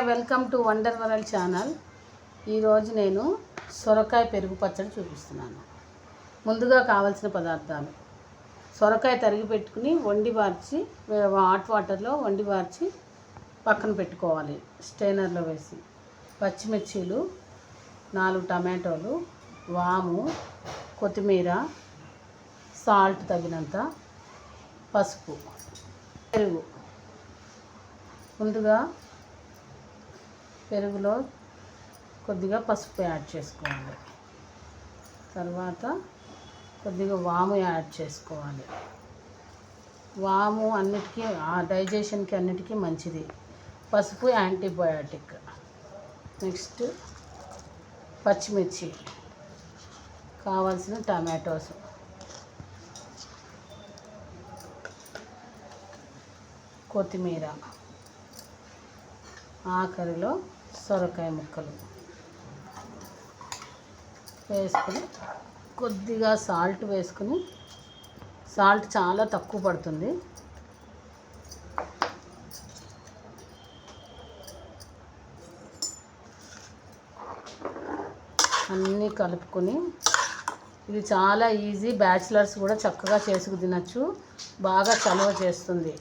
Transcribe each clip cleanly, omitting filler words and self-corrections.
Welcome to wonder world channel. ఈరోజు నేను సొరకాయ పెరుగు పచ్చడి చూపిస్తున్నాను. ముందుగా కావాల్సిన పదార్థాలు: సొరకాయ తరిగి పెట్టుకుని వండి వార్చి హాట్ వాటర్లో వండి వార్చి పక్కన పెట్టుకోవాలి, స్టెయినర్లో వేసి. పచ్చిమిర్చీలు 4 టమాటోలు, వాము, కొత్తిమీర, సాల్ట్ తగినంత, పసుపు, పెరుగు. ముందుగా పెరుగులో కొద్దిగా పసుపు యాడ్ చేసుకోవాలి. తర్వాత కొద్దిగా వాము యాడ్ చేసుకోవాలి. వాము అన్నిటికీ డైజెషన్కి అన్నిటికీ మంచిది. పసుపు యాంటీబయాటిక్. నెక్స్ట్ పచ్చిమిర్చి, కావాల్సిన టమాటోస్, కొత్తిమీర, ఆఖరిలో సొరకాయ ముక్కలు వేసుకుని కొద్దిగా సాల్ట్ వేసుకుని, సాల్ట్ చాలా తక్కువ పడుతుంది. అన్నీ కలుపుకొని, ఇది చాలా ఈజీ, బ్యాచిలర్స్ కూడా చక్కగా చేసుకు తినచ్చు. బాగా చలువ చేస్తుంది.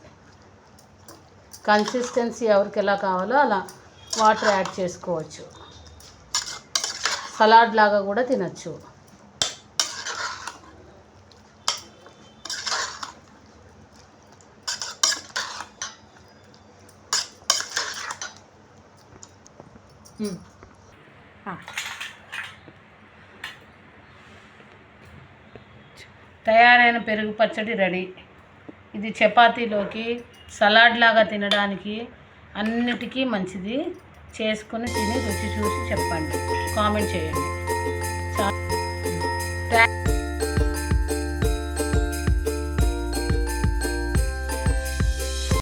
కన్సిస్టెన్సీ ఎవరికి ఎలా కావాలో అలా వాటర్ యాడ్ చేసుకోవచ్చు. సలాడ్ లాగా కూడా తినచ్చు. తయారైన పెరుగు పచ్చడి రెడీ. ఇది చపాతీలోకి, సలాడ్ లాగా తినడానికి అన్నిటికీ మంచిది. చేసుకుని తిని రుచి చూసి చెప్పండి, కామెంట్ చేయండి.